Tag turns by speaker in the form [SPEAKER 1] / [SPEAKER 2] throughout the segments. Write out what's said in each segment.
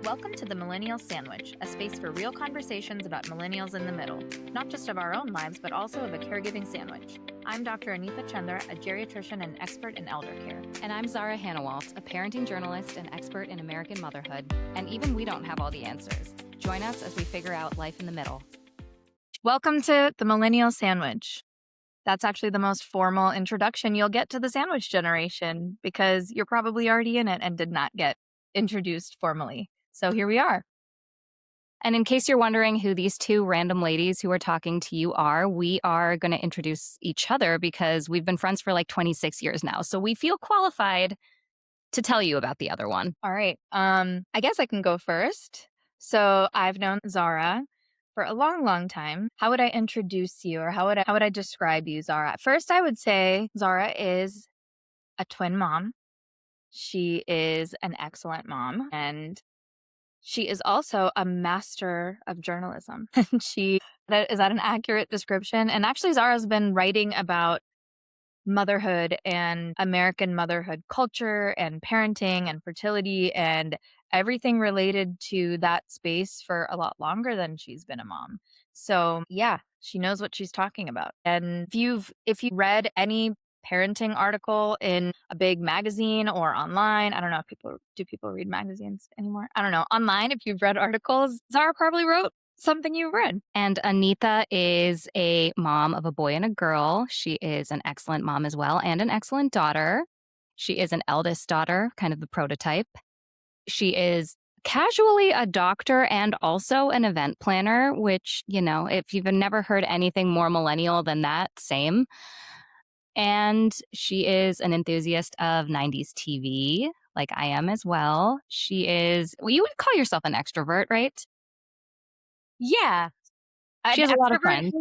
[SPEAKER 1] Welcome to the Millennial Sandwich, a space for real conversations about millennials in the middle, not just of our own lives, but also of a caregiving sandwich. I'm Dr. Anita and Zara, a geriatrician and expert in elder care.
[SPEAKER 2] And I'm Zara Hannawalt, a parenting journalist and expert in American motherhood. And even we don't have all the answers. Join us as we figure out life in the middle.
[SPEAKER 1] Welcome to the Millennial Sandwich. That's actually the most formal introduction you'll get to the sandwich generation because you're probably already in it and did not get introduced formally. So here we are.
[SPEAKER 2] And in case you're wondering who these two random ladies who are talking to you are, we are going to introduce each other because we've been friends for like 26 years now. So we feel qualified to tell you about the other one.
[SPEAKER 1] All right. I guess I can go first. So I've known Zara for a long time. How would I introduce you, or how would I describe you, Zara? First, I would say Zara is a twin mom. She is an excellent mom, and she is also a master of journalism. Is that an accurate description? And actually, Zara's been writing about motherhood and American motherhood culture and parenting and fertility and everything related to that space for a lot longer than she's been a mom. So yeah, she knows what she's talking about. And if you read any parenting article in a big magazine or online, I don't know if people read magazines anymore? I don't know. Online, if you've read articles, Zara probably wrote something you read.
[SPEAKER 2] And Anita is a mom of a boy and a girl. She is an excellent mom as well and an excellent daughter. She is an eldest daughter, kind of the prototype. She is casually a doctor and also an event planner, which, if you've never heard anything more millennial than that, same. And she is an enthusiast of 90s TV, like I am as well. You would call yourself an extrovert, right?
[SPEAKER 1] Yeah.
[SPEAKER 2] She has a lot of friends.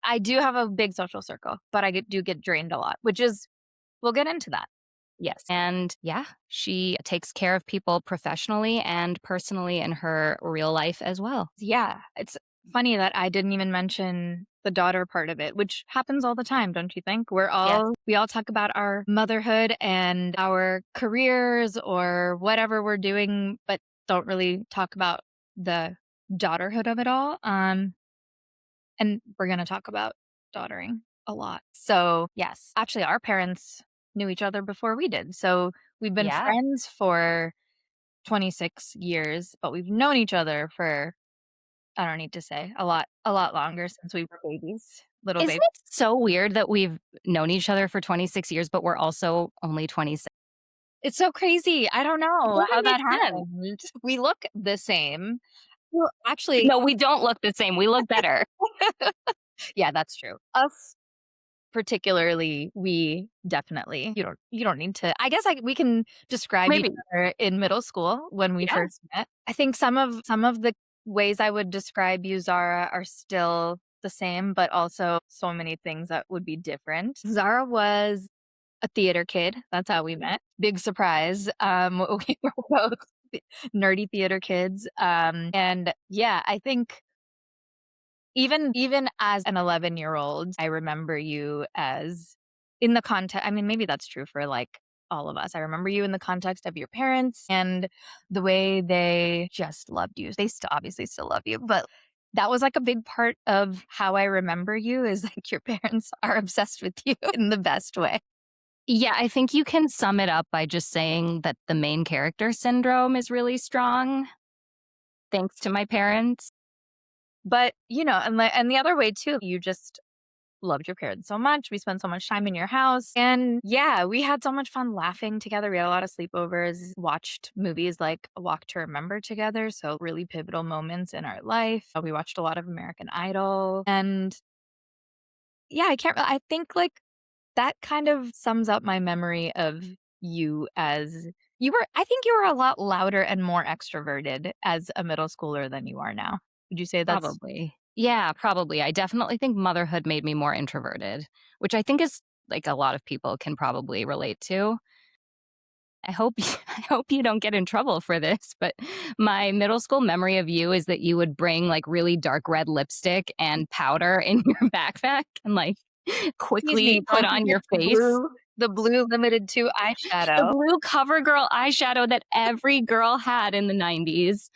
[SPEAKER 1] I do have a big social circle, but I do get drained a lot, we'll get into that.
[SPEAKER 2] Yes. And yeah, she takes care of people professionally and personally in her real life as well.
[SPEAKER 1] Yeah. It's funny that I didn't even mention the daughter part of it, which happens all the time, don't you think? We all talk about our motherhood and our careers or whatever we're doing, but don't really talk about the daughterhood of it all. And we're going to talk about daughtering a lot. So yes, actually our parents knew each other before we did. So we've been friends for 26 years, but we've known each other for, I don't need to say, a lot longer, since we were babies.
[SPEAKER 2] Isn't it so weird that we've known each other for 26 years, but we're also only 26?
[SPEAKER 1] It's so crazy. I don't know how that happened. We look the same. Well, actually,
[SPEAKER 2] no, we don't look the same. We look better.
[SPEAKER 1] Yeah, that's true. Us particularly, we definitely, you don't need to, I guess we can describe each other in middle school when we first met. I think some of the ways I would describe you, Zara, are still the same, but also so many things that would be different. Zara was a theater kid. That's how we met. Big surprise. We were both nerdy theater kids. And yeah, I think even as an 11-year-old, I remember you as, in the context, I mean, maybe that's true for like all of us. I remember you in the context of your parents and the way they just loved you. They obviously still love you, but that was like a big part of how I remember you, is like your parents are obsessed with you in the best way.
[SPEAKER 2] Yeah, I think you can sum it up by just saying that the main character syndrome is really strong, thanks to my parents.
[SPEAKER 1] But, and the other way too, you just loved your parents so much. We spent so much time in your house. And yeah, we had so much fun laughing together. We had a lot of sleepovers, watched movies like A Walk to Remember together. So really pivotal moments in our life. We watched a lot of American Idol. And yeah, I think like that kind of sums up my memory of you as I think you were a lot louder and more extroverted as a middle schooler than you are now. Would you say that's
[SPEAKER 2] probably? Yeah, probably. I definitely think motherhood made me more introverted, which I think is like a lot of people can probably relate to. I hope you don't get in trouble for this, but my middle school memory of you is that you would bring like really dark red lipstick and powder in your backpack and like quickly put on your face.
[SPEAKER 1] The blue limited to
[SPEAKER 2] The
[SPEAKER 1] eyeshadow.
[SPEAKER 2] blue CoverGirl eyeshadow that every girl had in the 90s.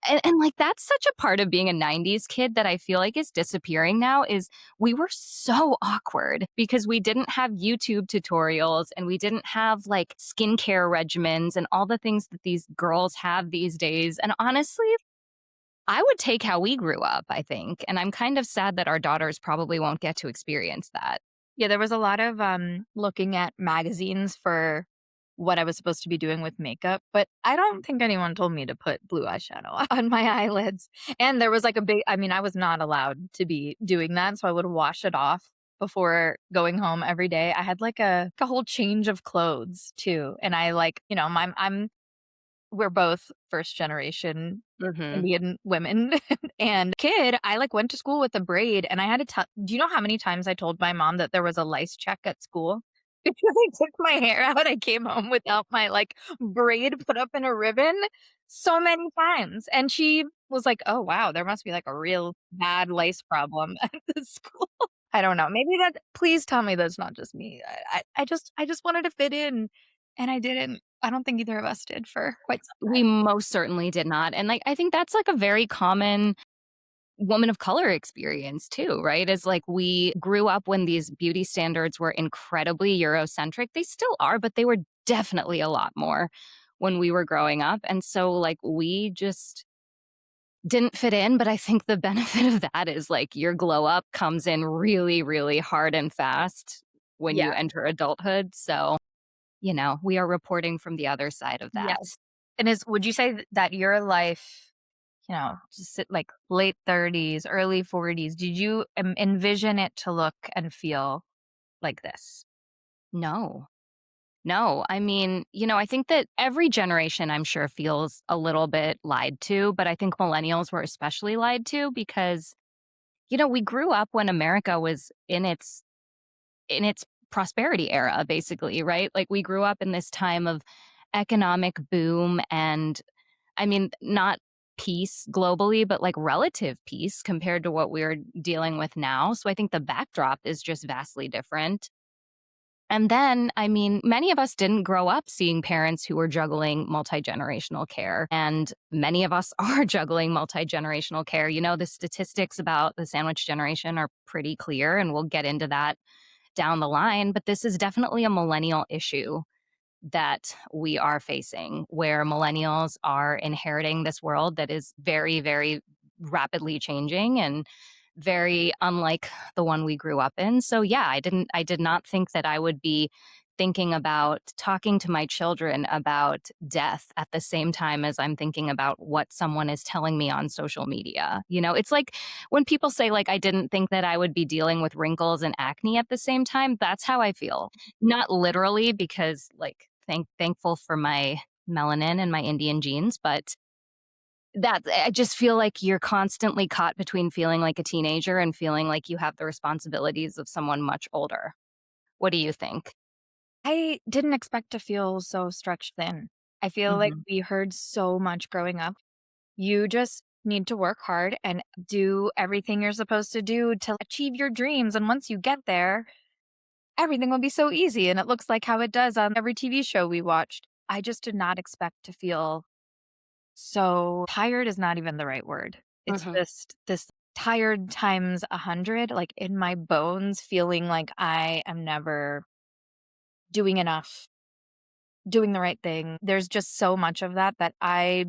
[SPEAKER 2] And like that's such a part of being a 90s kid that I feel like is disappearing now is we were so awkward because we didn't have YouTube tutorials and we didn't have like skincare regimens and all the things that these girls have these days. And honestly, I would take how we grew up, I think. And I'm kind of sad that our daughters probably won't get to experience that.
[SPEAKER 1] Yeah, there was a lot of, looking at magazines for what I was supposed to be doing with makeup, but I don't think anyone told me to put blue eyeshadow on my eyelids, and there was, like, a big I mean, I was not allowed to be doing that, so I would wash it off before going home every day. I had, like, a whole change of clothes too, and I, like, I'm we're both first generation
[SPEAKER 2] Hmm.
[SPEAKER 1] Indian women. And kid, I like went to school with a braid and I had to tell do you know how many times I told my mom that there was a lice check at school? Because I took my hair out, I came home without my like braid put up in a ribbon so many times. And she was like, "Oh wow, there must be like a real bad lice problem at the school." I don't know. Maybe that please tell me that's not just me. I just wanted to fit in and I didn't. I don't think either of us did for quite some
[SPEAKER 2] We most certainly did not. And like I think that's like a very common woman of color experience too, right? Is like we grew up when these beauty standards were incredibly Eurocentric. They still are, but they were definitely a lot more when we were growing up. And so, like, we just didn't fit in. But I think the benefit of that is like your glow up comes in really, really hard and fast when
[SPEAKER 1] yeah.
[SPEAKER 2] you enter adulthood. So, we are reporting from the other side of that.
[SPEAKER 1] Yes. And is would you say that your life, just at, like, late 30s, early 40s, did you envision it to look and feel like this?
[SPEAKER 2] No. No, I mean, I think that every generation, I'm sure, feels a little bit lied to, but I think millennials were especially lied to because, we grew up when America was in its prosperity era, basically, right? Like we grew up in this time of economic boom and I mean, not peace globally, but like relative peace compared to what we're dealing with now. So I think the backdrop is just vastly different. And then, I mean, many of us didn't grow up seeing parents who were juggling multi generational care. And many of us are juggling multi generational care. The statistics about the sandwich generation are pretty clear, and we'll get into that down the line. But this is definitely a millennial issue that we are facing, where millennials are inheriting this world that is very, very rapidly changing and very unlike the one we grew up in. So yeah, I did not think that I would be thinking about talking to my children about death at the same time as I'm thinking about what someone is telling me on social media. It's like when people say like I didn't think that I would be dealing with wrinkles and acne at the same time, that's how I feel. Not literally because like thankful for my melanin and my Indian genes, but that I just feel like you're constantly caught between feeling like a teenager and feeling like you have the responsibilities of someone much older. What do you think?
[SPEAKER 1] I didn't expect to feel so stretched thin. I feel like
[SPEAKER 2] Mhm.
[SPEAKER 1] we heard so much growing up. You just need to work hard and do everything you're supposed to do to achieve your dreams, and once you get there, everything will be so easy, and it looks like how it does on every TV show we watched. I just did not expect to feel so tired is not even the right word. It's
[SPEAKER 2] Mhm.
[SPEAKER 1] just this tired times 100, like, in my bones, feeling like I am never doing enough, doing the right thing. There's just so much of that that I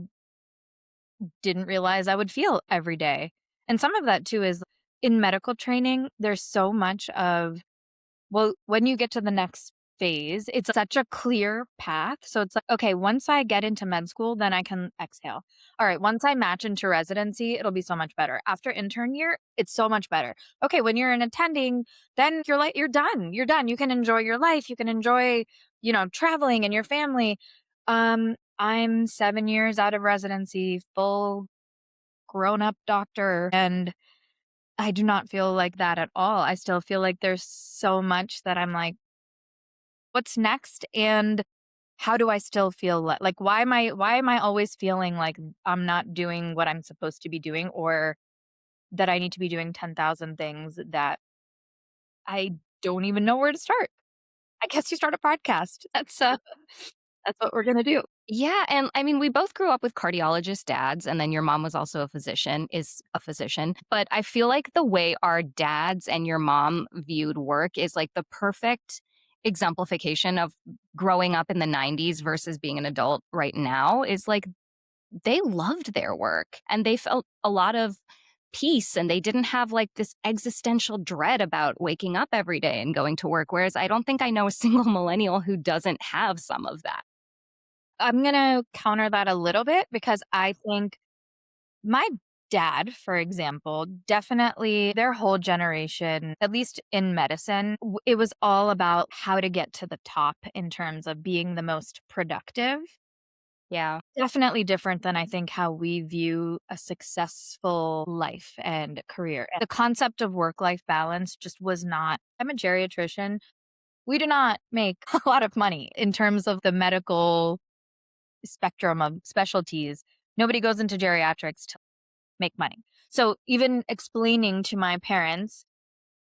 [SPEAKER 1] didn't realize I would feel every day. And some of that too is in medical training, there's so much of well, when you get to the next phase, it's such a clear path. So it's like, okay, once I get into med school, then I can exhale. All right, once I match into residency, it'll be so much better. After intern year, it's so much better. Okay, when you're an attending, then you're like, you're done. You're done. You can enjoy your life. You can enjoy, traveling and your family. I'm 7 years out of residency, full grown up doctor. And I do not feel like that at all. I still feel like there's so much that I'm like, what's next? And how do I still feel like why am I always feeling like I'm not doing what I'm supposed to be doing or that I need to be doing 10,000 things that I don't even know where to start. I guess you start a podcast. That's what we're gonna do.
[SPEAKER 2] Yeah, and I mean, we both grew up with cardiologist dads, and then your mom was also a physician, is a physician. But I feel like the way our dads and your mom viewed work is like the perfect exemplification of growing up in the 90s versus being an adult right now is like they loved their work and they felt a lot of peace and they didn't have like this existential dread about waking up every day and going to work. Whereas I don't think I know a single millennial who doesn't have some of that.
[SPEAKER 1] I'm gonna counter that a little bit because I think my dad, for example, definitely their whole generation, at least in medicine, it was all about how to get to the top in terms of being the most productive.
[SPEAKER 2] Yeah.
[SPEAKER 1] Definitely different than I think how we view a successful life and career. The concept of work life balance just was not. I'm a geriatrician. We do not make a lot of money in terms of the medical spectrum of specialties. Nobody goes into geriatrics to make money. So even explaining to my parents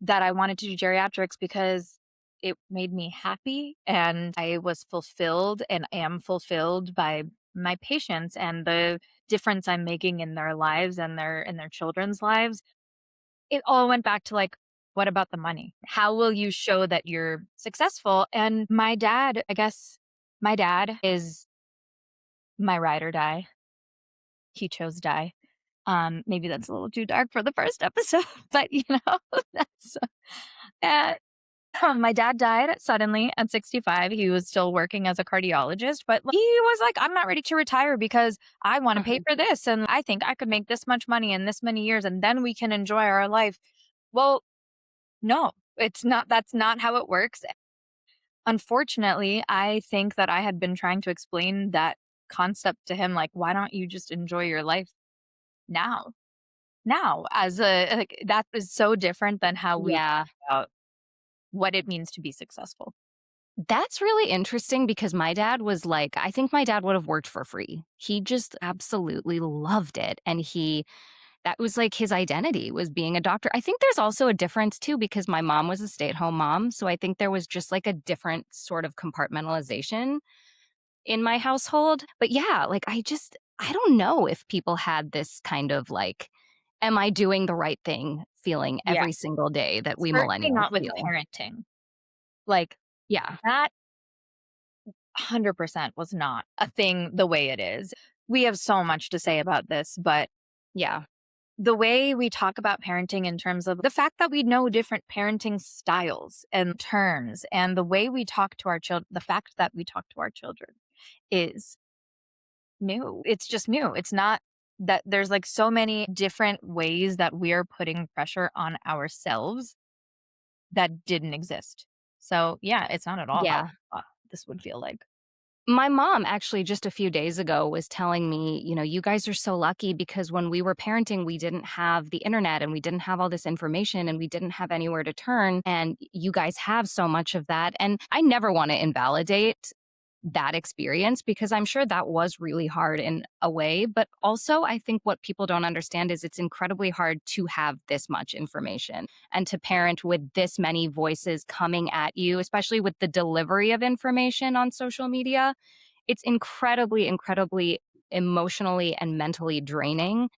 [SPEAKER 1] that I wanted to do geriatrics because it made me happy and I was fulfilled and am fulfilled by my patients and the difference I'm making in their lives and their children's lives. It all went back to like, what about the money? How will you show that you're successful? And my dad, I guess my dad is my ride or die. He chose die. Maybe that's a little too dark for the first episode, but that's uh, my dad died suddenly at 65. He was still working as a cardiologist, but he was like, I'm not ready to retire because I want to pay
[SPEAKER 2] Mhm.
[SPEAKER 1] for this. And I think I could make this much money in this many years and then we can enjoy our life. Well, no, it's not. That's not how it works. Unfortunately, I think that I had been trying to explain that concept to him. Like, why don't you just enjoy your life now? Now, as a, like, that is so different than how we
[SPEAKER 2] Yeah.
[SPEAKER 1] talk about what it means to be successful.
[SPEAKER 2] That's really interesting because my dad was like, I think my dad would have worked for free. He just absolutely loved it. And that was like his identity was being a doctor. I think there's also a difference too because my mom was a stay at home mom. So I think there was just like a different sort of compartmentalization in my household. But yeah, like I don't know if people had this kind of like, am I doing the right thing feeling
[SPEAKER 1] Yeah.
[SPEAKER 2] every single day that we
[SPEAKER 1] Certainly
[SPEAKER 2] millennials
[SPEAKER 1] not with
[SPEAKER 2] feel.
[SPEAKER 1] parenting. Like,
[SPEAKER 2] Yeah.
[SPEAKER 1] that 100% was not a thing the way it is. We have so much to say about this, but
[SPEAKER 2] Yeah.
[SPEAKER 1] the way we talk about parenting in terms of the fact that we know different parenting styles and terms and the way we talk to our children, the fact that we talk to our children is new. It's just new. It's not that there's like so many different ways that we're putting pressure on ourselves that didn't exist. So, yeah, it's not at all how
[SPEAKER 2] Yeah.
[SPEAKER 1] this would feel like.
[SPEAKER 2] My mom actually just a few days ago was telling me, you guys are so lucky because when we were parenting, we didn't have the internet and we didn't have all this information and we didn't have anywhere to turn. And you guys have so much of that. And I never want to invalidate that experience because I'm sure that was really hard in a way. But also, I think what people don't understand is it's incredibly hard to have this much information and to parent with this many voices coming at you, especially with the delivery of information on social media. It's incredibly, incredibly emotionally and mentally draining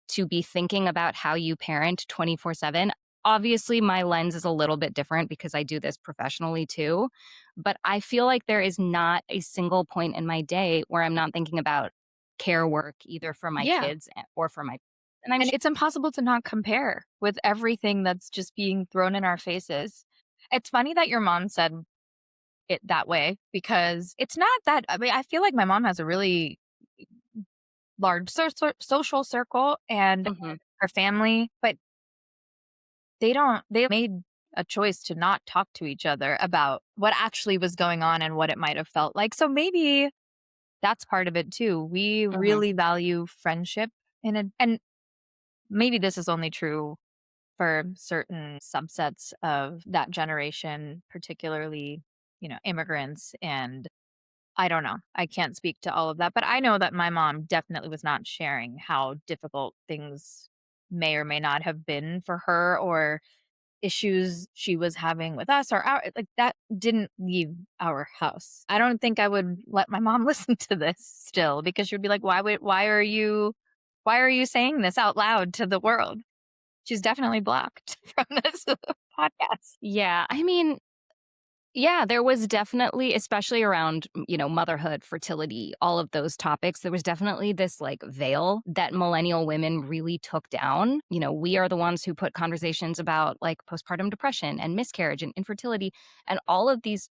[SPEAKER 2] to be thinking about how you parent 24/7. Obviously, my lens is a little bit different because I do this professionally too, but I feel like there is not a single point in my day where I'm not thinking about care work either for my
[SPEAKER 1] Yeah.
[SPEAKER 2] kids or for my and I'm
[SPEAKER 1] And
[SPEAKER 2] sh
[SPEAKER 1] it's impossible to not compare with everything that's just being thrown in our faces. It's funny that your mom said it that way because it's not that. I mean, I feel like my mom has a really large social circle and
[SPEAKER 2] Mhm,
[SPEAKER 1] her family, but they made a choice to not talk to each other about what actually was going on and what it might have felt like. So maybe that's part of it too. We
[SPEAKER 2] mhm.
[SPEAKER 1] really value friendship and maybe this is only true for certain subsets of that generation, particularly, immigrants. And I don't know. I can't speak to all of that, but I know that my mom definitely was not sharing how difficult things may or may not have been for her or issues she was having with us or our like that didn't leave our house. I don't think I would let my mom listen to this still because she would be like, why are you saying this out loud to the world? She's definitely blocked from this podcast.
[SPEAKER 2] Yeah, I mean, yeah, there was definitely, especially around, motherhood, fertility, all of those topics, there was definitely this like veil that millennial women really took down. We are the ones who put conversations about like postpartum depression and miscarriage and infertility and all of these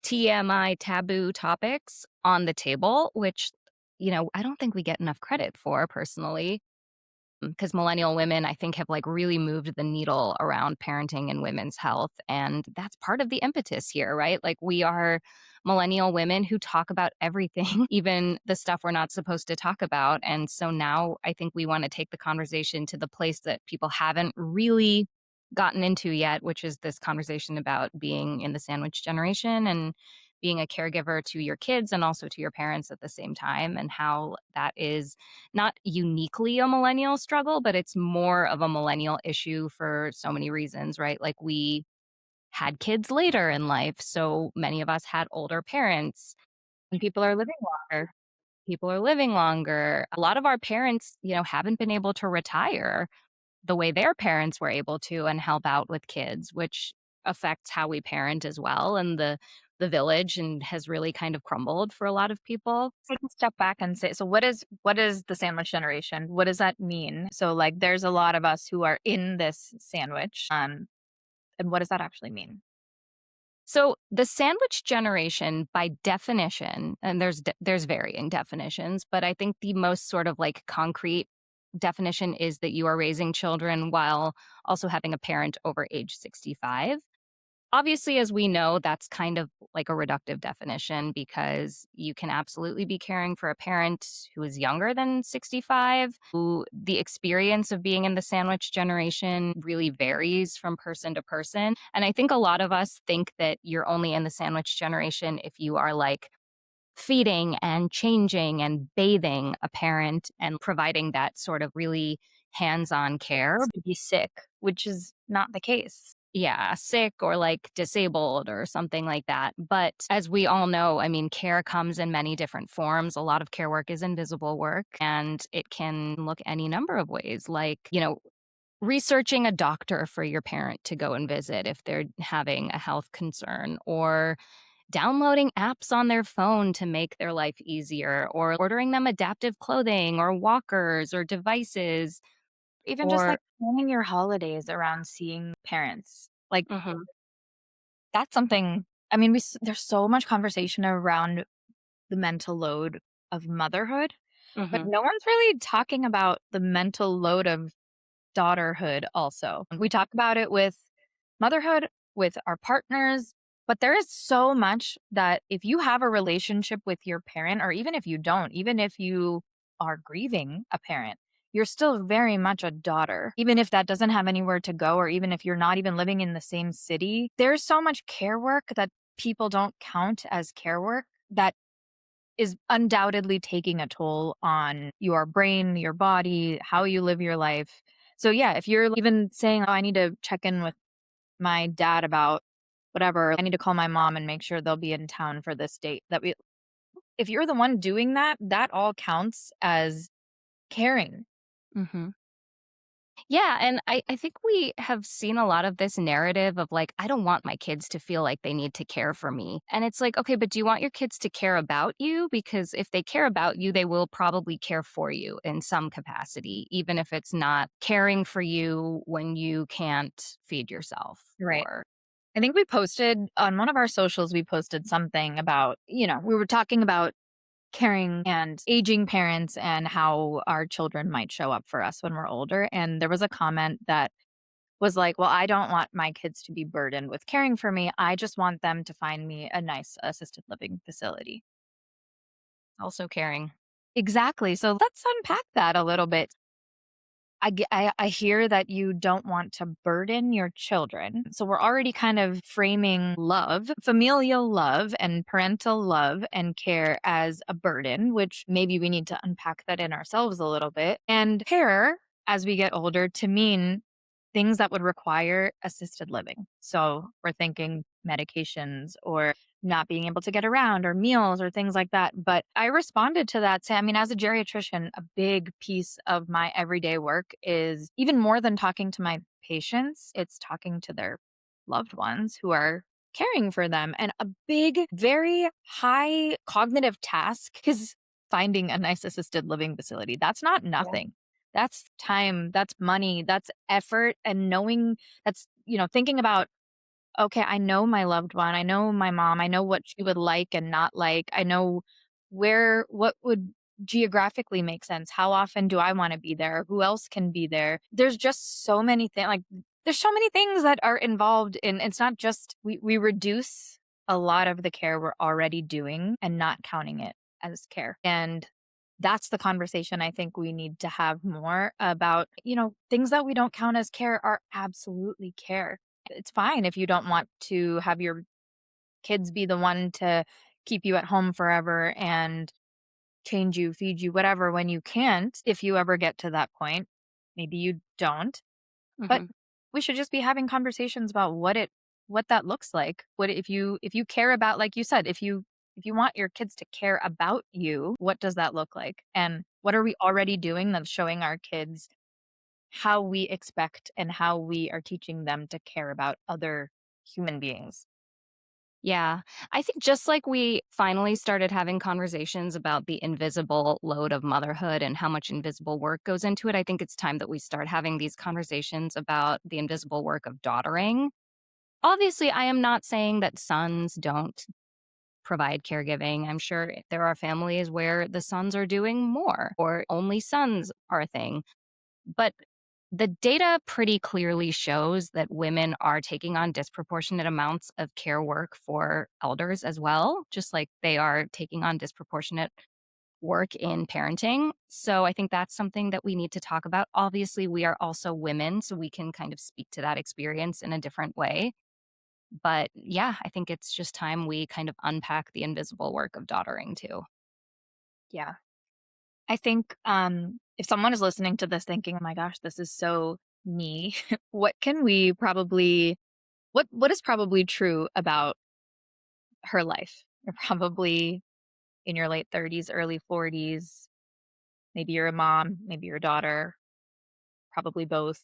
[SPEAKER 2] TMI taboo topics on the table, which, I don't think we get enough credit for personally. Because millennial women, I think, have like really moved the needle around parenting and women's health. And that's part of the impetus here, right? Like, we are millennial women who talk about everything, even the stuff we're not supposed to talk about. And so now I think we want to take the conversation to the place that people haven't really gotten into yet, which is this conversation about being in the sandwich generation and being a caregiver to your kids and also to your parents at the same time, and how that is not uniquely a millennial struggle, but it's more of a millennial issue for so many reasons, right? Like, we had kids later in life, so many of us had older parents.
[SPEAKER 1] And people are living longer.
[SPEAKER 2] People are living longer. A lot of our parents, haven't been able to retire the way their parents were able to and help out with kids, which affects how we parent as well. And the village and has really kind of crumbled for a lot of people.
[SPEAKER 1] Take a step back and say, so what is the sandwich generation? What does that mean? So like there's a lot of us who are in this sandwich. And what does that actually mean?
[SPEAKER 2] So the sandwich generation, by definition, and there's varying definitions, but I think the most sort of like concrete definition is that you are raising children while also having a parent over age 65. Obviously, as we know, that's kind of like a reductive definition because you can absolutely be caring for a parent who is younger than 65, who the experience of being in the sandwich generation really varies from person to person. And I think a lot of us think that you're only in the sandwich generation if you are like feeding and changing and bathing a parent and providing that sort of really hands on care.
[SPEAKER 1] To be sick, which is not the case.
[SPEAKER 2] Yeah, sick or like disabled or something like that. But as we all know, I mean, care comes in many different forms. A lot of care work is invisible work and it can look any number of ways, like, researching a doctor for your parent to go and visit if they're having a health concern, or downloading apps on their phone to make their life easier, or ordering them adaptive clothing or walkers or devices,
[SPEAKER 1] Even just
[SPEAKER 2] or
[SPEAKER 1] like planning your holidays around seeing parents. Like
[SPEAKER 2] Mhm,
[SPEAKER 1] that's something I mean, there's so much conversation around the mental load of motherhood, but
[SPEAKER 2] mhm,
[SPEAKER 1] no one's really talking about the mental load of daughterhood also. We talk about it with motherhood, with our partners, but there is so much that if you have a relationship with your parent, or even if you don't, even if you are grieving a parent, you're still very much a daughter. Even if that doesn't have anywhere to go, or even if you're not even living in the same city, there's so much care work that people don't count as care work that is undoubtedly taking a toll on your brain, your body, how you live your life. So yeah, if you're even saying, "Oh, I need to check in with my dad about whatever. I need to call my mom and make sure they'll be in town for this date." That we if you're the one doing that, that all counts as caring.
[SPEAKER 2] mhm. Yeah, and I think we have seen a lot of this narrative of like, I don't want my kids to feel like they need to care for me. And it's like, okay, but do you want your kids to care about you? Because if they care about you, they will probably care for you in some capacity, even if it's not caring for you when you can't feed yourself
[SPEAKER 1] Right.
[SPEAKER 2] or
[SPEAKER 1] I think we posted on one of our socials, we posted something about, we were talking about caring and aging parents and how our children might show up for us when we're older. And there was a comment that was like, well, I don't want my kids to be burdened with caring for me. I just want them to find me a nice assisted living facility.
[SPEAKER 2] also caring.
[SPEAKER 1] Exactly. So let's unpack that a little bit. I hear that you don't want to burden your children. So we're already kind of framing love, familial love and parental love and care as a burden, which maybe we need to unpack that in ourselves a little bit. And care as we get older to mean things that would require assisted living. So we're thinking medications or not being able to get around or meals or things like that. But I responded to that saying, I mean, as a geriatrician, a big piece of my everyday work is even more than talking to my patients, it's talking to their loved ones who are caring for them. And a big, very high cognitive task is finding a nice assisted living facility. That's not
[SPEAKER 2] Yeah.
[SPEAKER 1] nothing. That's time, that's money, that's effort, and knowing that's, thinking about, okay, I know my loved one, I know my mom, I know what she would like and not like. I know what would geographically make sense. How often do I want to be there? Who else can be there? There's just so many things there's so many things that are involved in it's not just we reduce a lot of the care we're already doing and not counting it as care. And that's the conversation I think we need to have more about, things that we don't count as care are absolutely care. It's fine if you don't want to have your kids be the one to keep you at home forever and change you, feed you, whatever when you can't, if you ever get to that point. Maybe you don't, but
[SPEAKER 2] Mhm.
[SPEAKER 1] we should just be having conversations about what that looks like. What if you care about, like you said, if you want your kids to care about you, what does that look like? And what are we already doing that's showing our kids how we expect and how we are teaching them to care about other human beings?
[SPEAKER 2] Yeah. I think just like we finally started having conversations about the invisible load of motherhood and how much invisible work goes into it, I think it's time that we start having these conversations about the invisible work of daughtering. Obviously, I am not saying that sons don't provide caregiving. I'm sure there are families where the sons are doing more or only sons are a thing. But the data pretty clearly shows that women are taking on disproportionate amounts of care work for elders as well, just like they are taking on disproportionate work in parenting. So I think that's something that we need to talk about. Obviously, we are also women, so we can kind of speak to that experience in a different way. But yeah, I think it's just time we kind of unpack the invisible work of daughtering too.
[SPEAKER 1] Yeah. I think if someone is listening to this thinking, "Oh my gosh, this is so me," what can we probably what is probably true about her life? You're probably in your late 30s, early 40s. Maybe you're a mom, maybe you're a daughter, probably both.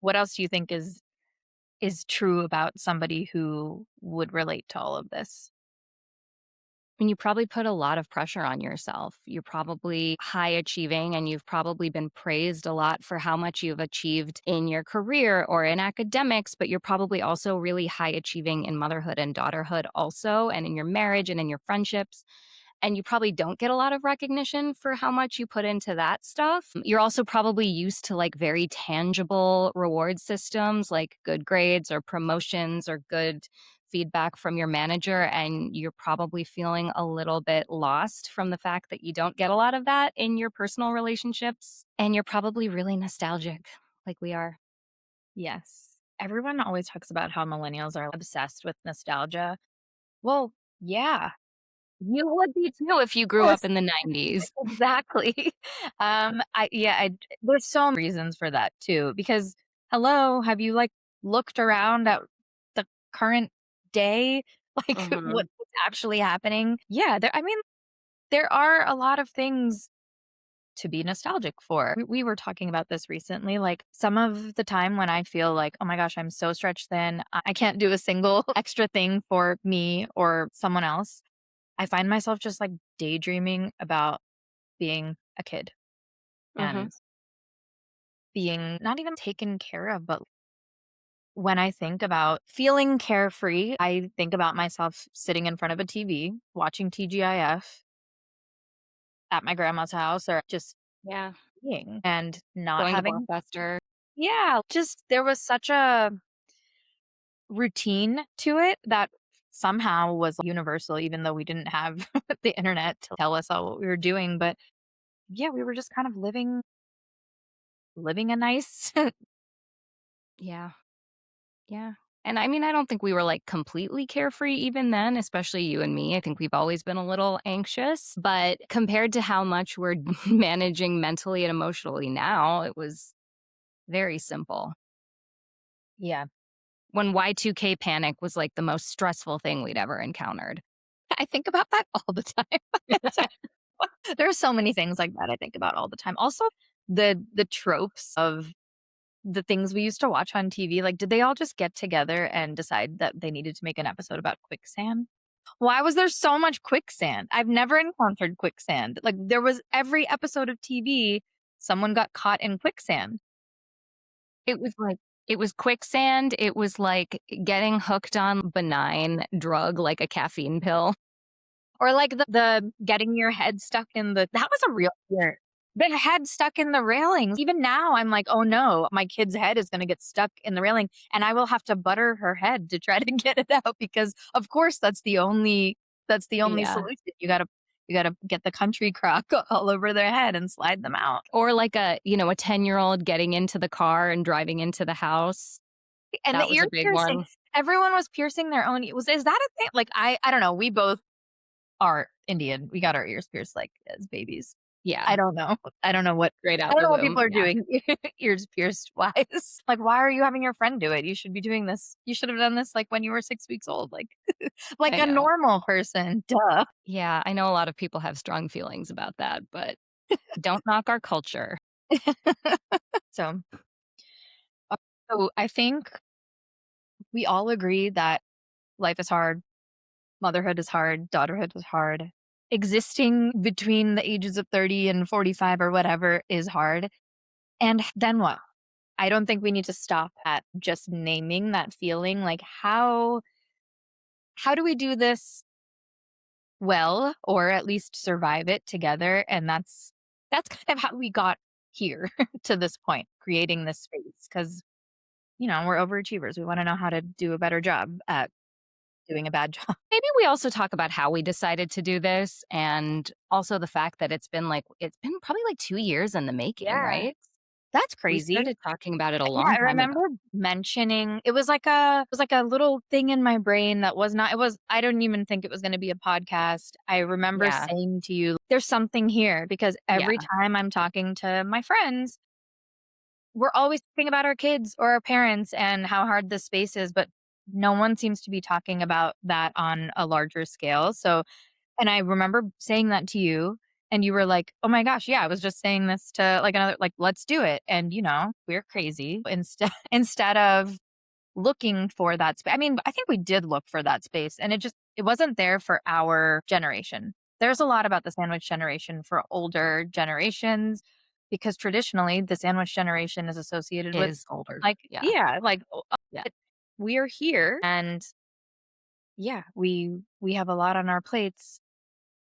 [SPEAKER 1] What else do you think is true about somebody who would relate to all of this?
[SPEAKER 2] And you probably put a lot of pressure on yourself. You're probably high achieving and you've probably been praised a lot for how much you've achieved in your career or in academics, but you're probably also really high achieving in motherhood and daughterhood also, and in your marriage and in your friendships. And you probably don't get a lot of recognition for how much you put into that stuff. You're also probably used to like very tangible reward systems like good grades or promotions or good feedback from your manager. And you're probably feeling a little bit lost from the fact that you don't get a lot of that in your personal relationships. And you're probably really nostalgic, like we are.
[SPEAKER 1] Yes. Everyone always talks about how millennials are obsessed with nostalgia. Well, yeah.
[SPEAKER 2] You would be too if you grew up
[SPEAKER 1] Yes.
[SPEAKER 2] in the 90s.
[SPEAKER 1] Exactly. There's so many reasons for that too, because hello, have you like looked around at the current day? Like
[SPEAKER 2] Hmm.
[SPEAKER 1] what's actually happening? Yeah, I mean, there are a lot of things to be nostalgic for. We were talking about this recently. Like some of the time when I feel like, oh my gosh, I'm so stretched thin, I can't do a single extra thing for me or someone else. I find myself just like daydreaming about being a kid
[SPEAKER 2] Hmm.
[SPEAKER 1] and being not even taken care of. But when I think about feeling carefree, I think about myself sitting in front of a TV, watching TGIF at my grandma's house or just
[SPEAKER 2] Yeah.
[SPEAKER 1] being and not
[SPEAKER 2] Going to
[SPEAKER 1] having,
[SPEAKER 2] Blockbuster.
[SPEAKER 1] yeah, just there was such a routine to it that somehow was universal, even though we didn't have the internet to tell us all what we were doing. But yeah, we were just kind of living a nice.
[SPEAKER 2] Yeah. Yeah. And I mean, I don't think we were like completely carefree even then, especially you and me. I think we've always been a little anxious, but compared to how much we're managing mentally and emotionally now, it was Very simple.
[SPEAKER 1] Yeah.
[SPEAKER 2] When Y2K panic was like the most stressful thing we'd ever encountered.
[SPEAKER 1] I think about that all the time. There are so many things like that I think about all the time. Also, the tropes of the things we used to watch on TV, like, did they all just get together and decide that they needed to make an episode about quicksand? Why was there so much quicksand? I've never encountered quicksand. Like, there was every episode of TV, someone got caught in quicksand.
[SPEAKER 2] It was like it was quicksand, it was like getting hooked on benign drug like a caffeine pill.
[SPEAKER 1] Or like the getting your head stuck in the that was a real fear. The head stuck in the railings. Even now, I'm like, "Oh, no, my kid's head is gonna get stuck in the railing, and I will have to butter her head to try to get it out," because, of course, that's the only
[SPEAKER 2] Yeah.
[SPEAKER 1] solution. You gotta get the country crock all over their head and slide them out.
[SPEAKER 2] Or like a 10-year-old getting into the car and driving into the house.
[SPEAKER 1] And
[SPEAKER 2] That
[SPEAKER 1] the
[SPEAKER 2] was
[SPEAKER 1] ear
[SPEAKER 2] a big
[SPEAKER 1] piercing,
[SPEAKER 2] one.
[SPEAKER 1] everyone was piercing their own is that a thing? Like, I don't know, we both are Indian. We got our ears pierced, like, as babies.
[SPEAKER 2] Yeah,
[SPEAKER 1] I don't know. I don't know what
[SPEAKER 2] straight
[SPEAKER 1] I
[SPEAKER 2] out
[SPEAKER 1] don't
[SPEAKER 2] the
[SPEAKER 1] know what
[SPEAKER 2] womb,
[SPEAKER 1] people are
[SPEAKER 2] yeah.
[SPEAKER 1] doing ears pierced wise. Like, why are you having your friend do it? You should be doing this. You should have done this, like, when you were 6 weeks old, like
[SPEAKER 2] I
[SPEAKER 1] a
[SPEAKER 2] know.
[SPEAKER 1] normal person. Duh.
[SPEAKER 2] Yeah, I know a lot of people have strong feelings about that, but don't knock our culture.
[SPEAKER 1] So, uh, so I think we all agree that life is hard, motherhood is hard, daughterhood is hard. Existing between the ages of 30 and 45 or whatever is hard. And then what? I don't think we need to stop at just naming that feeling. Like, how do we do this well, or at least survive it together? And that's kind of how we got here to this point, creating this space. Because we're overachievers. We want to know how to do a better job at doing a bad job.
[SPEAKER 2] Maybe we also talk about how we decided to do this and also the fact that it's been probably like 2 years in the making,
[SPEAKER 1] Yeah,
[SPEAKER 2] right?
[SPEAKER 1] that's
[SPEAKER 2] We
[SPEAKER 1] crazy.
[SPEAKER 2] started talking about it a
[SPEAKER 1] Yeah,
[SPEAKER 2] long
[SPEAKER 1] I
[SPEAKER 2] time
[SPEAKER 1] remember
[SPEAKER 2] ago.
[SPEAKER 1] mentioning it was like a little thing in my brain that was not it was I didn't even think it was gonna be a podcast. I remember
[SPEAKER 2] Yeah,
[SPEAKER 1] saying to you, "There's something here," because every
[SPEAKER 2] yeah.
[SPEAKER 1] time I'm talking to my friends, we're always talking about our kids or our parents and how hard this space is, but no one seems to be talking about that on a larger scale. So and I remember saying that to you, and you were like, "Oh my gosh, yeah, I was just saying this to, like, another like, let's do it." And, we're crazy. Instead of looking for that space. I mean, I think we did look for that space, and it wasn't there for our generation. There's a lot about the sandwich generation for older generations, because traditionally, the sandwich generation is associated with,
[SPEAKER 2] Is older.
[SPEAKER 1] like,
[SPEAKER 2] Yeah,
[SPEAKER 1] yeah, like,
[SPEAKER 2] yeah.
[SPEAKER 1] we're here, and yeah, we have a lot on our plates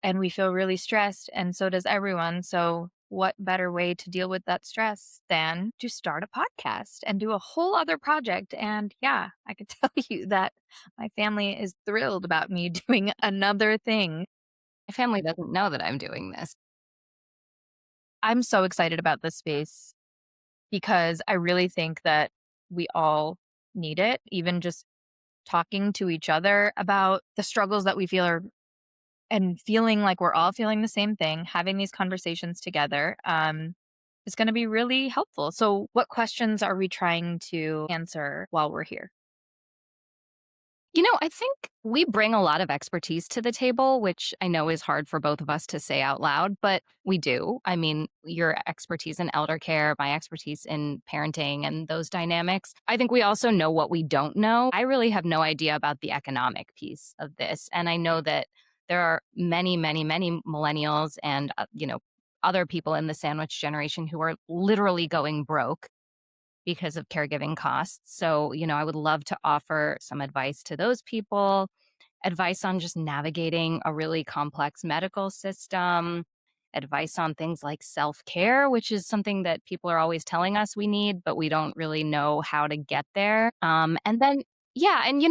[SPEAKER 1] and we feel really stressed, and so does everyone. So, what better way to deal with that stress than to start a podcast and do a whole other project? And yeah, I could tell you that my family is thrilled about me doing another thing.
[SPEAKER 2] My family doesn't know that I'm doing this.
[SPEAKER 1] I'm so excited about this space because I really think that we all need it, even just talking to each other about the struggles that we feel are and feeling like we're all feeling the same thing, having these conversations together, is going to be really helpful. So, what questions are we trying to answer while we're here?
[SPEAKER 2] I think we bring a lot of expertise to the table, which I know is hard for both of us to say out loud, but we do. I mean, your expertise in elder care, my expertise in parenting and those dynamics. I think we also know what we don't know. I really have no idea about the economic piece of this. And I know that there are many, many, many millennials and, other people in the sandwich generation who are literally going broke because of caregiving costs. So, I would love to offer some advice to those people, advice on just navigating a really complex medical system, advice on things like self care, which is something that people are always telling us we need, but we don't really know how to get there. And then, yeah, and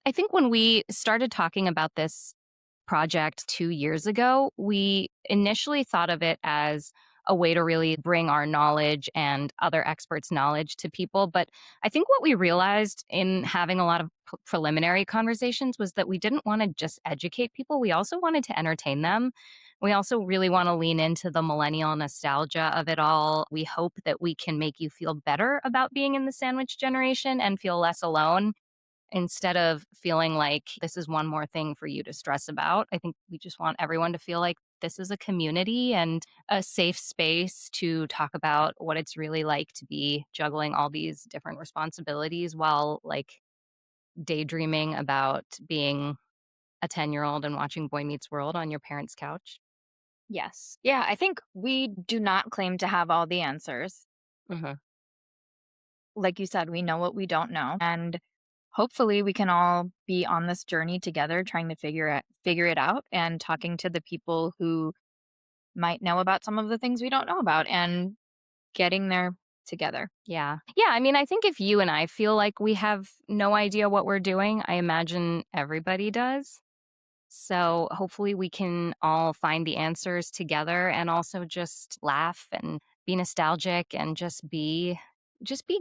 [SPEAKER 2] I think when we started talking about this project 2 years ago, we initially thought of it as a way to really bring our knowledge and other experts' knowledge to people. But I think what we realized in having a lot of preliminary conversations was that we didn't want to just educate people. We also wanted to entertain them We also really want to lean into the millennial nostalgia of it all. We hope that we can make you feel better about being in the sandwich generation and feel less alone instead of feeling like this is one more thing for you to stress about. I think we just want everyone to feel like this is a community and a safe space to talk about what it's really like to be juggling all these different responsibilities while like daydreaming about being a 10-year-old and watching Boy Meets World on your parents' couch.
[SPEAKER 1] Yes. Yeah, I think we do not claim to have all the answers.
[SPEAKER 2] Mhm.
[SPEAKER 1] Like you said, we know what we don't know. And hopefully we can all be on this journey together trying to figure it out and talking to the people who might know about some of the things we don't know about and getting there together.
[SPEAKER 2] Yeah. Yeah, I mean, I think if you and I feel like we have no idea what we're doing, I imagine everybody does. So hopefully we can all find the answers together and also just laugh and be nostalgic and just be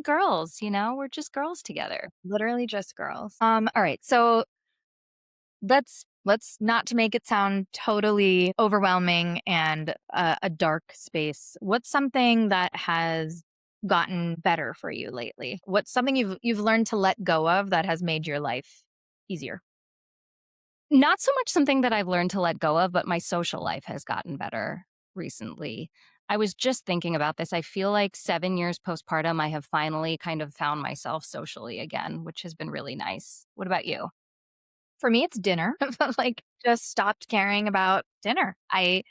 [SPEAKER 2] girls, We're just girls together.
[SPEAKER 1] Literally just girls. All right. So let's not to make it sound totally overwhelming and a dark space. What's something that has gotten better for you lately? What's something you've learned to let go of that has made your life easier?
[SPEAKER 2] Not so much something that I've learned to let go of, but my social life has gotten better recently. I was just thinking about this. I feel like 7 years postpartum, I have finally kind of found myself socially again, which has been really nice. What about you?
[SPEAKER 1] For me, it's dinner. Like, just stopped caring about dinner. I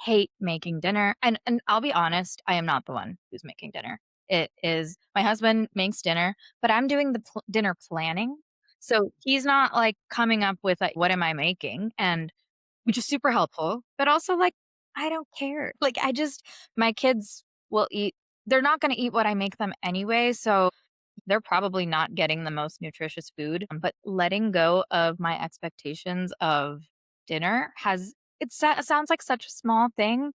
[SPEAKER 1] hate making dinner, and I'll be honest, I am not the one who's making dinner. It is my husband makes dinner, but I'm doing the dinner planning. So he's not like coming up with like, what am I making? And which is super helpful, but also like, I don't care. Like, my kids will eat, they're not going to eat what I make them anyway. So they're probably not getting the most nutritious food, but letting go of my expectations of dinner sounds like such a small thing,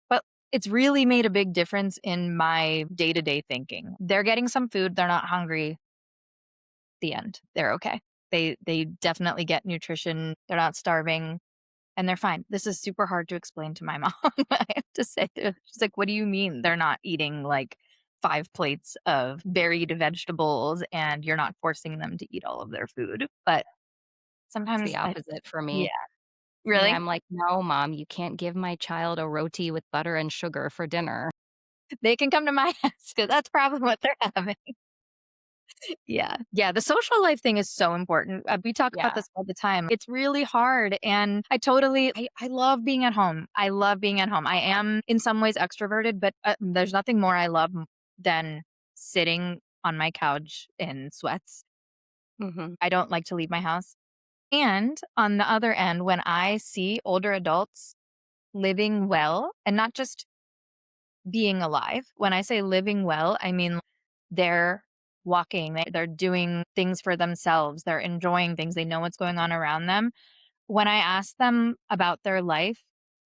[SPEAKER 1] but it's really made a big difference in my day-to-day thinking. They're getting some food, they're not hungry, the end. They're okay. They definitely get nutrition, they're not starving, and they're fine. This is super hard to explain to my mom. I have to say to her. She's like, "What do you mean they're not eating like 5 plates of varied vegetables and you're not forcing them to eat all of their food?" But
[SPEAKER 2] It's
[SPEAKER 1] sometimes
[SPEAKER 2] the
[SPEAKER 1] I
[SPEAKER 2] opposite for
[SPEAKER 1] yeah.
[SPEAKER 2] me. Yeah,
[SPEAKER 1] Really?
[SPEAKER 2] I'm like, "No, mom, you can't give my child a roti with butter and sugar for dinner."
[SPEAKER 1] They can come to my house because that's probably what they're having. Yeah. Yeah, the social life thing is so important. We talk about
[SPEAKER 2] Yeah.
[SPEAKER 1] this all the time. It's really hard, and I love being at home. I love being at home. I am in some ways extroverted, but, there's nothing more I love than sitting on my couch in sweats.
[SPEAKER 2] Mhm.
[SPEAKER 1] I don't like to leave my house. And on the other end, when I see older adults living well and not just being alive. When I say living well, I mean they're walking, they're doing things for themselves, they're enjoying things, they know what's going on around them. When I ask them about their life,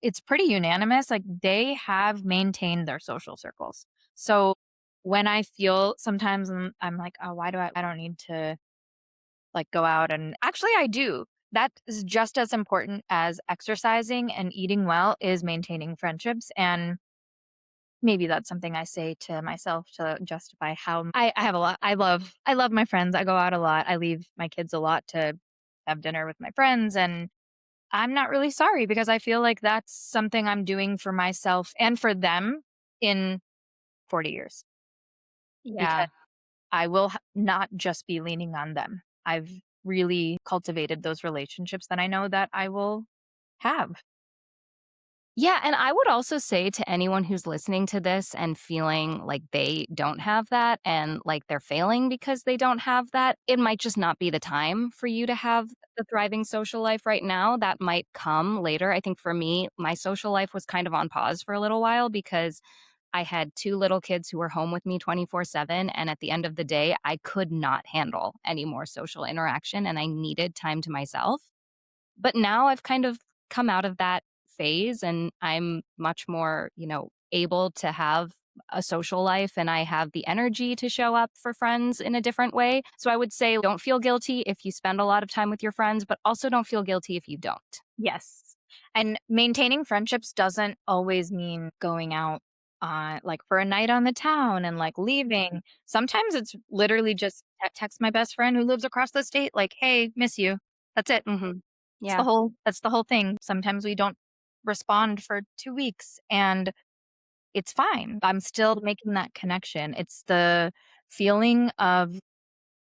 [SPEAKER 1] it's pretty unanimous. Like they have maintained their social circles. So when I feel sometimes I'm like, oh, why do I don't need to like go out and actually I do. That is just as important as exercising and eating well is maintaining friendships. And maybe that's something I say to myself to justify how I have a lot. I love my friends. I go out a lot. I leave my kids a lot to have dinner with my friends, and I'm not really sorry because I feel like that's something I'm doing for myself and for them in 40 years because
[SPEAKER 2] Yeah.
[SPEAKER 1] I will not just be leaning on them. I've really cultivated those relationships that I know that I will have.
[SPEAKER 2] Yeah, and I would also say to anyone who's listening to this and feeling like they don't have that and like they're failing because they don't have that, it might just not be the time for you to have the thriving social life right now. That might come later. I think for me, my social life was kind of on pause for a little while because I had 2 little kids who were home with me 24/7, and at the end of the day, I could not handle any more social interaction, and I needed time to myself. But now I've kind of come out of that phase and I'm much more, able to have a social life and I have the energy to show up for friends in a different way. So I would say don't feel guilty if you spend a lot of time with your friends, but also don't feel guilty if you don't.
[SPEAKER 1] Yes. And maintaining friendships doesn't always mean going out like for a night on the town and like leaving. Sometimes it's literally just text my best friend who lives across the state, like, hey, miss you. That's it.
[SPEAKER 2] Mhm.
[SPEAKER 1] It's the
[SPEAKER 2] Yeah.
[SPEAKER 1] whole that's the whole thing. Sometimes we don't respond for 2 weeks and it's fine. I'm still making that connection. It's the feeling of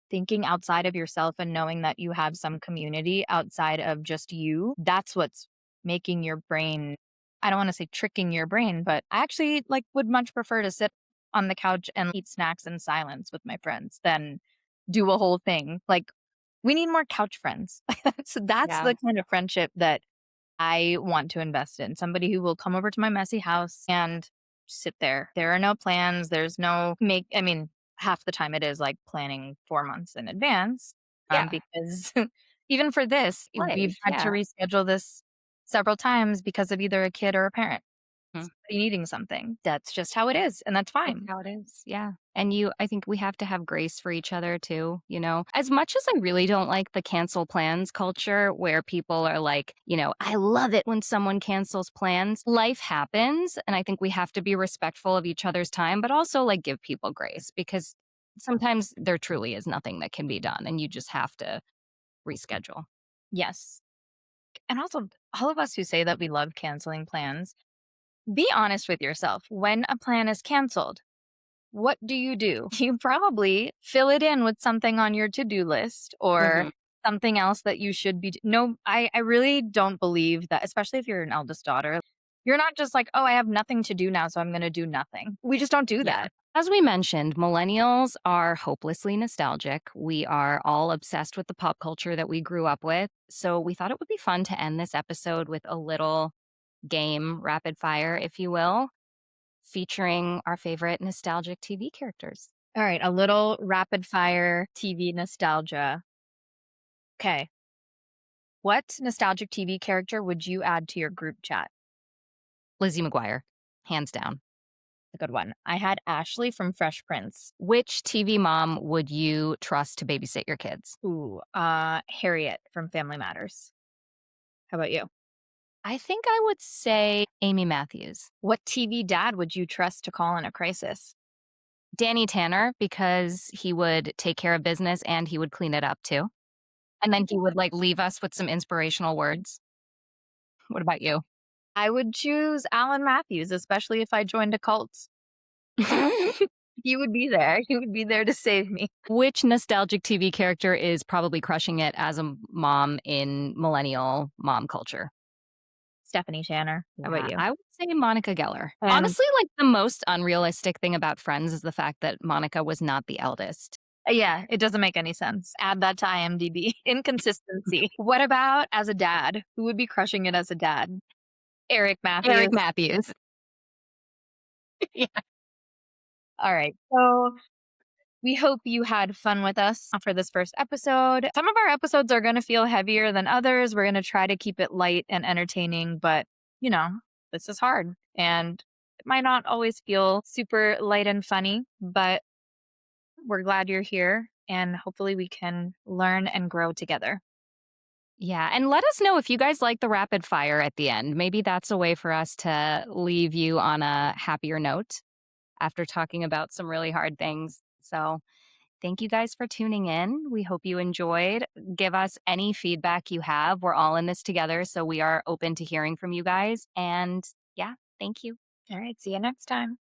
[SPEAKER 1] thinking outside of yourself and knowing that you have some community outside of just you. That's what's making your brain, I don't want to say tricking your brain, but I actually like would much prefer to sit on the couch and eat snacks in silence with my friends than do a whole thing. Like we need more couch friends. So that's
[SPEAKER 2] Yeah.
[SPEAKER 1] the kind of friendship that I want to invest in. Somebody who will come over to my messy house and sit there. There are no plans. There's no make, I mean, half the time it is like planning 4 months in advance.
[SPEAKER 2] Yeah.
[SPEAKER 1] Because even for this, we've
[SPEAKER 2] Life,
[SPEAKER 1] had to
[SPEAKER 2] yeah.
[SPEAKER 1] reschedule this several times because of either a kid or a parent
[SPEAKER 2] Mm.
[SPEAKER 1] needing something. That's just how it is. And that's
[SPEAKER 2] It's
[SPEAKER 1] fine.
[SPEAKER 2] how it is, yeah. And I think we have to have grace for each other too, you know? As much as I really don't like the cancel plans culture where people are like, "I love it when someone cancels plans." Life happens, and I think we have to be respectful of each other's time, but also, like, give people grace because sometimes there truly is nothing that can be done, and you just have to reschedule.
[SPEAKER 1] Yes. And also, all of us who say that we love canceling plans, be honest with yourself. When a plan is canceled, what do? You probably fill it in with something on your to-do list or
[SPEAKER 2] Mhm.
[SPEAKER 1] something else that you should be no, I really don't believe that, especially if you're an eldest daughter. You're not just like, "Oh, I have nothing to do now, so I'm gonna do nothing." We just don't do
[SPEAKER 2] Yeah.
[SPEAKER 1] that.
[SPEAKER 2] As we mentioned, millennials are hopelessly nostalgic. We are all obsessed with the pop culture that we grew up with. So we thought it would be fun to end this episode with a little game, rapid fire, if you will, featuring our favorite nostalgic TV characters.
[SPEAKER 1] All right, a little rapid fire TV nostalgia. Okay. What nostalgic TV character would you add to your group chat?
[SPEAKER 2] Lizzie McGuire, hands down.
[SPEAKER 1] A good one. I had Ashley from Fresh Prince.
[SPEAKER 2] Which TV mom would you trust to babysit your kids?
[SPEAKER 1] Ooh, Harriet from Family Matters. How about you?
[SPEAKER 2] I think I would say Amy Matthews.
[SPEAKER 1] What TV dad would you trust to call in a crisis?
[SPEAKER 2] Danny Tanner, because he would take care of business and he would clean it up too. And then he would, like, leave us with some inspirational words. What about you?
[SPEAKER 1] I would choose Alan Matthews, especially if I joined a cult. He would be there. He would be there to save me.
[SPEAKER 2] Which nostalgic TV character is probably crushing it as a mom in millennial mom culture?
[SPEAKER 1] Stephanie Shanner. How about
[SPEAKER 2] Yeah,
[SPEAKER 1] you?
[SPEAKER 2] I would say Monica Geller.
[SPEAKER 1] And
[SPEAKER 2] Honestly, like, the most unrealistic thing about Friends is the fact that Monica was not the eldest.
[SPEAKER 1] yeah, it doesn't make any sense. Add that to IMDb. Inconsistency. What about as a dad? Who would be crushing it as a dad? Eric
[SPEAKER 2] Eric
[SPEAKER 1] Matthews.
[SPEAKER 2] Matthews. Yeah.
[SPEAKER 1] All right. So we hope you had fun with us for this first episode. Some of our episodes are going to feel heavier than others. We're going to try to keep it light and entertaining, but you know, this is hard and it might not always feel super light and funny, but we're glad you're here and hopefully we can learn and grow together.
[SPEAKER 2] Yeah, and let us know if you guys like the rapid fire at the end. Maybe that's a way for us to leave you on a happier note after talking about some really hard things. So, thank you guys for tuning in. We hope you enjoyed. Give us any feedback you have. We're all in this together, so we are open to hearing from you guys. And yeah, thank you.
[SPEAKER 1] All right. See you next time.